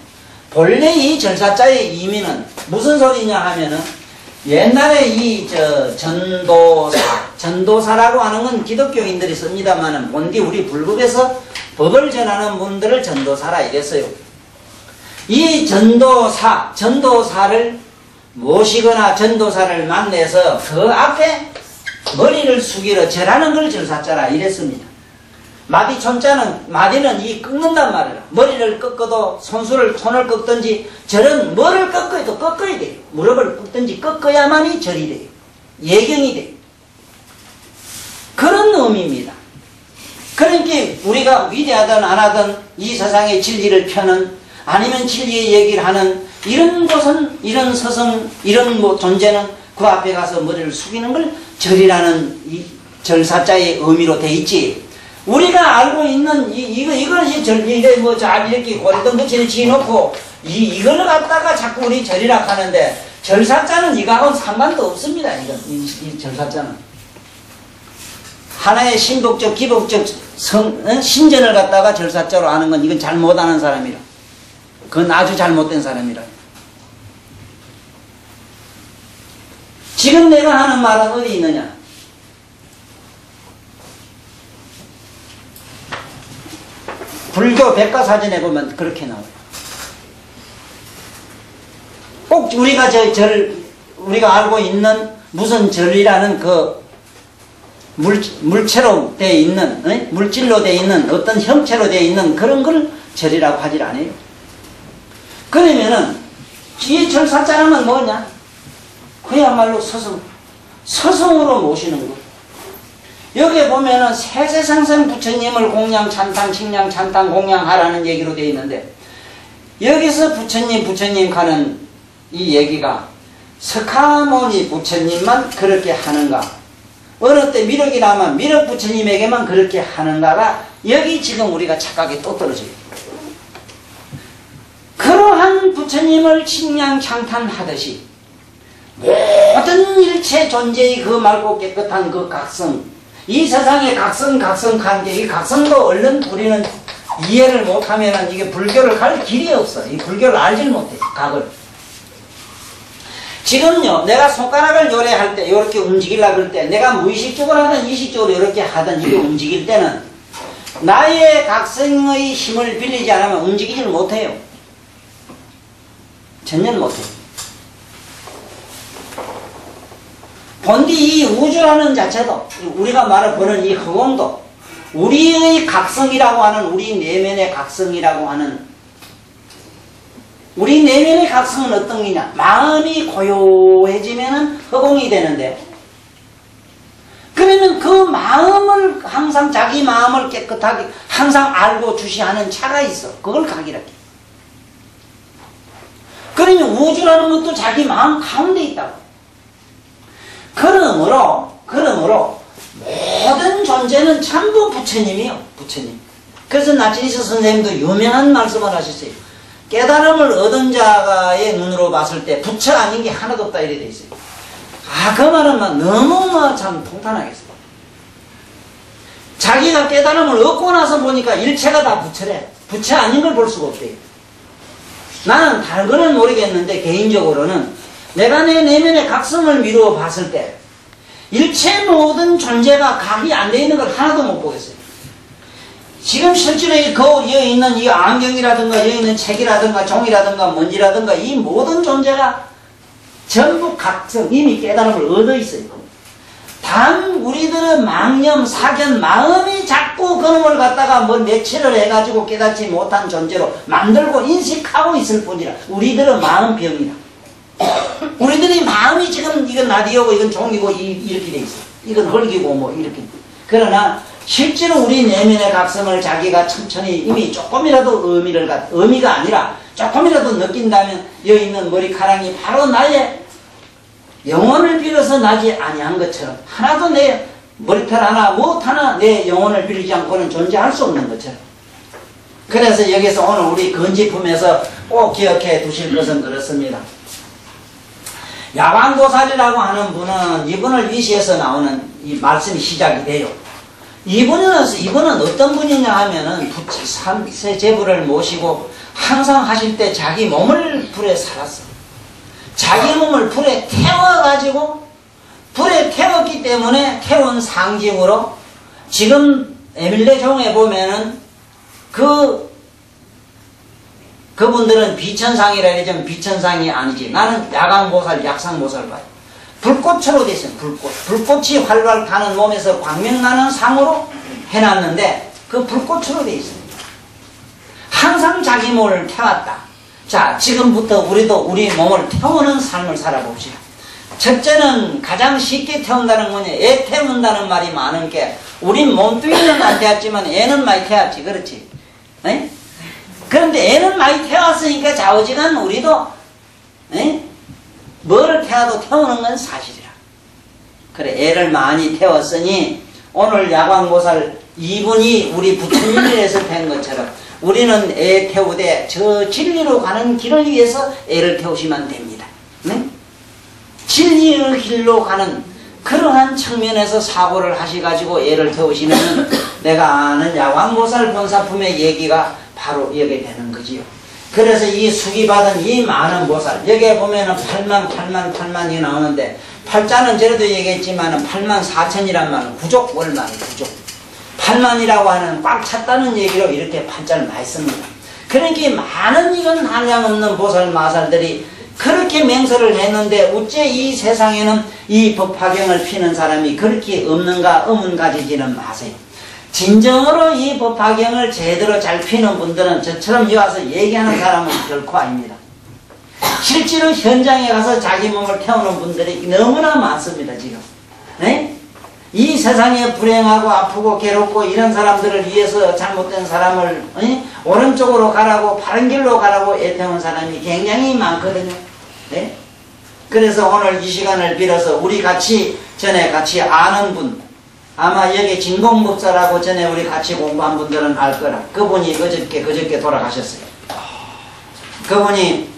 본래 이 절사자의 의미는 무슨 소리냐 하면은, 옛날에 이 전도사라고 하는 건 기독교인들이 씁니다만은 본디 우리 불법에서 법을 전하는 분들을 전도사라 이랬어요. 이 전도사를 모시거나 전도사를 만나서 그 앞에 머리를 숙이러 절하는 걸 절사자라 이랬습니다. 마디는 이 꺾는단 말이라. 머리를 꺾어도 손을 꺾든지 절은 뭐를 꺾어도 꺾어야 돼요. 무릎을 꺾든지 꺾어야만이 절이 돼요. 예경이 돼요. 그런 의미입니다. 그러니까 우리가 위대하든 안 하든 이 세상의 진리를 펴는, 아니면 진리의 얘기를 하는 이런 곳은, 이런 서성, 이런 존재는 그 앞에 가서 머리를 숙이는 걸 절이라는 이 절사자의 의미로 돼 있지. 우리가 알고 있는 이것이 절이래 잘 이렇게 고리등 붙이는 지어놓고 이걸 갖다가 자꾸 우리 절이라 하는데, 절사자는 이거하고는 상관도 없습니다. 이 절사자는 하나의 신복적 기복적 신전을 갖다가 절사자로 아는 건 이건 잘못하는 사람이라. 그건 아주 잘못된 사람이라. 지금 내가 하는 말은 어디 있느냐? 불교 백과사전에 보면 그렇게 나와요. 꼭 우리가 우리가 알고 있는 무슨 절이라는 그 물체로 되어 있는, 물질로 되어 있는 어떤 형체로 되어 있는 그런 걸 절이라고 하질 않아요. 그러면은 이 절사자는 뭐냐? 그야말로 서성으로 모시는 것. 여기에 보면은 세세상생 부처님을 공양 찬탄 칭양 찬탄 공양하라는 얘기로 되어 있는데, 여기서 부처님 가는 이 얘기가 석가모니 부처님만 그렇게 하는가, 어느 때 미륵이 나면 미륵 부처님에게만 그렇게 하는가가 여기 지금 우리가 착각이 또 떨어져요. 그러한 부처님을 칭양 찬탄하듯이 모든 일체 존재의 그 맑고 깨끗한 그 각성, 이 세상의 각성관계, 이 각성도 얼른 우리는 이해를 못하면 이게 불교를 갈 길이 없어. 이 불교를 알질 못해, 각을. 지금요, 내가 손가락을 요래할 때, 요렇게 움직이려고 할 때, 내가 무의식적으로 하든 의식적으로 이렇게 하든 이게 움직일 때는 나의 각성의 힘을 빌리지 않으면 움직이질 못해요. 전혀 못해요. 본디 이 우주라는 자체도, 우리가 말해보는 이 허공도 우리의 각성이라고 하는, 우리 내면의 각성이라고 하는, 우리 내면의 각성은 어떤 게냐? 마음이 고요해지면은 허공이 되는데, 그러면 그 마음을 항상 자기 마음을 깨끗하게 항상 알고 주시하는 차가 있어. 그걸 각이라고. 그러면 우주라는 것도 자기 마음 가운데 있다고. 그러므로 그러므로 모든 존재는 전부 부처님이요. 부처님. 그래서 나치니스 선생님도 유명한 말씀을 하셨어요. 깨달음을 얻은 자의 눈으로 봤을 때 부처 아닌 게 하나도 없다 이래 돼 있어요. 아, 그 말은 너무 참 통탄하겠어요. 자기가 깨달음을 얻고 나서 보니까 일체가 다 부처래. 부처 아닌 걸 볼 수가 없대요. 나는 다른 거는 모르겠는데 개인적으로는 내가 내 내면의 각성을 미루어 봤을 때 일체 모든 존재가 각이 안 돼 있는 걸 하나도 못 보겠어요. 지금 실제로 이 거울 여기 있는 이 안경이라든가 여기 있는 책이라든가 종이라든가 먼지라든가 이 모든 존재가 전부 각성, 이미 깨달음을 얻어 있어요. 단 우리들은 망념, 사견, 마음이 자꾸 그놈을 갖다가 뭐 내치를 해가지고 깨닫지 못한 존재로 만들고 인식하고 있을 뿐이라. 우리들은 마음병이다. 우리들이 마음이 지금 이건 라디오고 이건 종이고 이렇게 돼 있어. 이건 흙이고 뭐 이렇게. 그러나 실제로 우리 내면의 각성을 자기가 천천히 이미 조금이라도 의미가 아니라 조금이라도 느낀다면 여기 있는 머리카락이 바로 나의 영혼을 빌어서 나지 아니한 것처럼 하나도 내 머리털 하나 못 하나 내 영혼을 빌리지 않고는 존재할 수 없는 것처럼. 그래서 여기서 오늘 우리 건지품에서 꼭 기억해 두실 것은 그렇습니다. 야광보살이라고 하는 분은 이분을 위시해서 나오는 이 말씀이 시작이 돼요. 이분은 어떤 분이냐 하면은 부처 삼세 제부를 모시고 항상 하실 때 자기 몸을 불에 살았어. 자기 몸을 불에 태워가지고 불에 태웠기 때문에 태운 상징으로 지금 에밀레 종에 보면은 그분들은 비천상이라 해야지 비천상이 아니지. 나는 야광보살, 약상보살 봐요. 불꽃으로 되어 있어요. 불꽃이 활활 타는 몸에서 광명나는 상으로 해놨는데 그 불꽃으로 되어 있습니다. 항상 자기 몸을 태웠다. 자, 지금부터 우리도 우리 몸을 태우는 삶을 살아봅시다. 첫째는 가장 쉽게 태운다는 거냐. 애 태운다는 말이 많은 게 우린 몸뚱이는 안 태웠지만 애는 많이 태웠지. 그렇지? 에? 그런데 애는 많이 태웠으니까 좌우지간 우리도 뭐를 태워도 태우는 건 사실이라. 그래, 애를 많이 태웠으니 오늘 야광보살 이분이 우리 부처님이라서 된 것처럼 우리는 애 태우되 저 진리로 가는 길을 위해서 애를 태우시면 됩니다. 네? 진리의 길로 가는 그러한 측면에서 사고를 하셔가지고 애를 태우시면 내가 아는 야광보살 본사품의 얘기가 바로 여기 되는 거지요. 그래서 이 수기받은 이 많은 보살, 여기에 보면은 8만이 나오는데, 팔자는 전에도 얘기했지만은 84,000이란 말은 구족 월만이 구족. 8만이라고 하는 꽉 찼다는 얘기로 이렇게 팔자를 많이 씁니다. 그러니까 많은 이런 한량없는 보살 마살들이 그렇게 맹세를 했는데 어째 이 세상에는 이 법화경을 피는 사람이 그렇게 없는가 의문 가지지는 마세요. 진정으로 이 법화경을 제대로 잘 피는 분들은 저처럼 여기 와서 얘기하는 사람은 결코 아닙니다. 실제로 현장에 가서 자기 몸을 태우는 분들이 너무나 많습니다. 지금 네? 이 세상에 불행하고 아프고 괴롭고 이런 사람들을 위해서 잘못된 사람을 오른쪽으로 가라고 바른 길로 가라고 애태운 사람이 굉장히 많거든요. 네? 그래서 오늘 이 시간을 빌어서 우리 전에 같이 아는 분, 아마 여기 진공법사라고 전에 우리 같이 공부한 분들은 알 거라. 그분이 그저께 돌아가셨어요. 그분이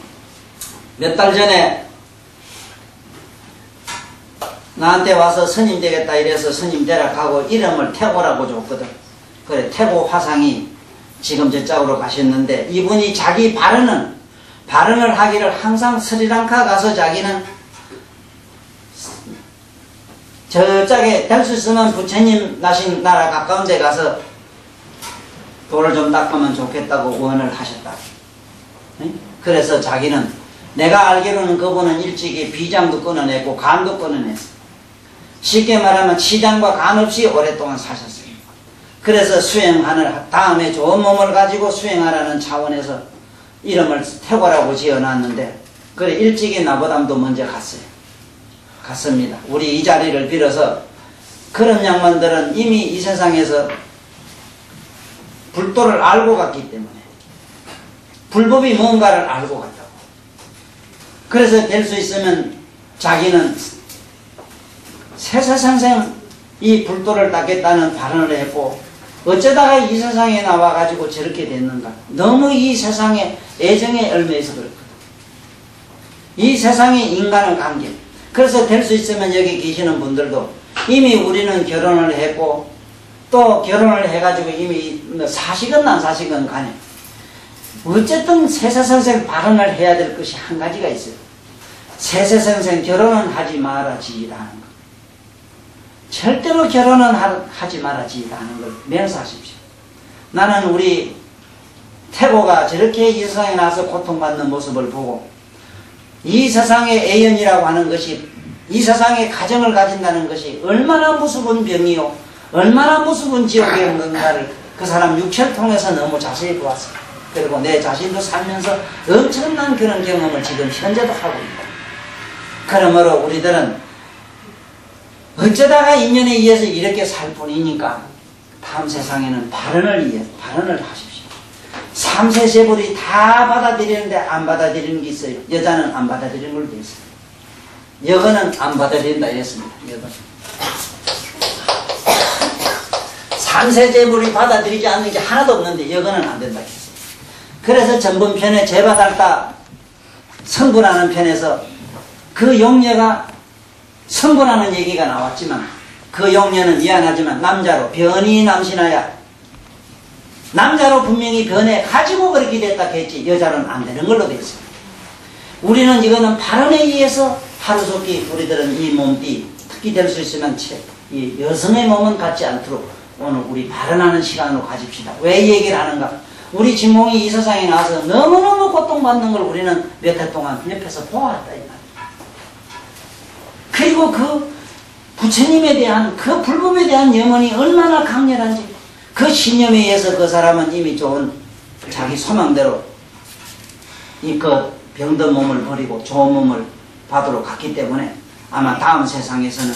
몇 달 전에 나한테 와서 스님 되겠다 이래서 스님 되라고 이름을 태고라고 줬거든. 그래, 태고 화상이 지금 저쪽으로 가셨는데 이분이 자기 발언을 하기를 항상 스리랑카 가서 자기는 저쪽에 될 수 있으면 부처님 나신 나라 가까운 데 가서 돌을 좀 닦으면 좋겠다고 원을 하셨다. 그래서 자기는 내가 알기로는 그분은 일찍이 비장도 끊어냈고 간도 끊어냈어. 쉽게 말하면 치장과 간 없이 오랫동안 사셨어요. 그래서 수행하는 다음에 좋은 몸을 가지고 수행하라는 차원에서 이름을 태고라고 지어놨는데 그래 일찍이 나보다도 먼저 갔습니다. 우리 이 자리를 빌어서 그런 양반들은 이미 이 세상에서 불도를 알고 갔기 때문에 불법이 뭔가를 알고 갔다고. 그래서 될 수 있으면 자기는 세세생생 이 불도를 닦겠다는 발언을 했고 어쩌다가 이 세상에 나와가지고 저렇게 됐는가. 너무 이 세상에 애정에 얽매여서 그렇거든. 이 세상의 인간의 관계. 그래서 될 수 있으면 여기 계시는 분들도 이미 우리는 결혼을 했고 또 결혼을 해가지고 이미 사식은 안 사식은 간에 어쨌든 세세생생 발언을 해야 될 것이 한 가지가 있어요. 세세생생 결혼은 하지 말아지이다 하는 것. 절대로 결혼은 하지 말아지이다 하는 걸 맹세하십시오. 나는 우리 태고가 저렇게 이 세상에 나와서 고통받는 모습을 보고 이 세상의 애연이라고 하는 것이 이 세상의 가정을 가진다는 것이 얼마나 무서운 병이요 얼마나 무서운 지옥이었는가를 그 사람 육체를 통해서 너무 자세히 보았어요. 그리고 내 자신도 살면서 엄청난 그런 경험을 지금 현재도 하고 있다. 그러므로 우리들은 어쩌다가 인연에 의해서 이렇게 살 뿐이니까 다음 세상에는 발언을 하십시오. 삼세 세벌이 다 받아들이는데 안 받아들이는 게 있어요. 여자는 안 받아들이는 걸도 있어요. 여거는 안 받아들인다 이랬습니다. 여거. 삼세 세벌이 받아들이지 않는 게 하나도 없는데 여거는 안 된다 했어요. 그래서 전번편에 죄받았다 성불하는 편에서 그 용녀가 성불하는 얘기가 나왔지만 그 용녀는 미안하지만 남자로 변이 남신하야 남자로 분명히 변해 가지고 그렇게 됐다 했지 여자로는 안 되는 걸로 되어 있습니다. 우리는 이거는 발언에 의해서 하루속히 우리들은 이 몸띠 특히 될 수 있으면 이 여성의 몸은 갖지 않도록 오늘 우리 발언하는 시간으로 가집시다. 왜 이 얘기를 하는가? 우리 진공이 이 세상에 나와서 너무너무 고통받는 걸 우리는 몇 해 동안 옆에서 보았다 이 말이야. 그리고 그 부처님에 대한 그 불법에 대한 염원이 얼마나 강렬한지 그 신념에 의해서 그 사람은 이미 좋은 자기 소망대로 이 그 병든 몸을 버리고 좋은 몸을 받으러 갔기 때문에 아마 다음 세상에서는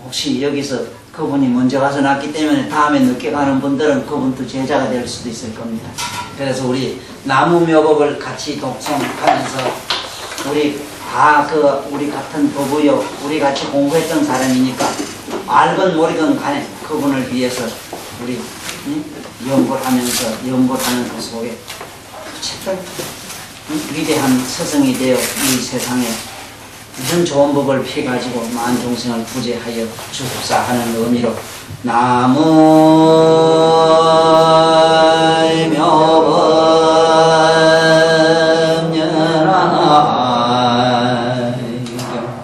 혹시 여기서 그분이 먼저 가서 났기 때문에 다음에 늦게 가는 분들은 그분도 제자가 될 수도 있을 겁니다. 그래서 우리 나무묘법을 같이 독송하면서 우리 다 우리 같은 부부요 우리 같이 공부했던 사람이니까 알건 모르건 간에 그분을 위해서 우리 연보를 하면서 연보하는 그 속에 어쨌든 위대한 스승이 되어 이 세상에 이런 좋은 법을 피가지고 만종생을 구제하여 주옵사 하는 의미로 나무의 묘법연하이경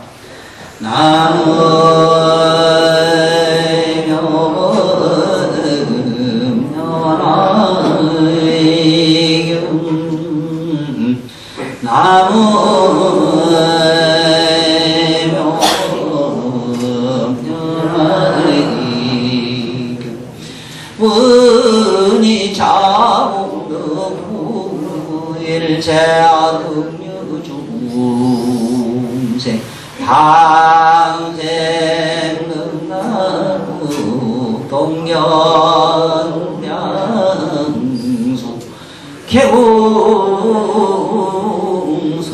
나무의 묘법연하이경 나무의 은이 자복는 일체아금류 중생 당생능나무 동년량수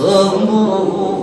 개웅성부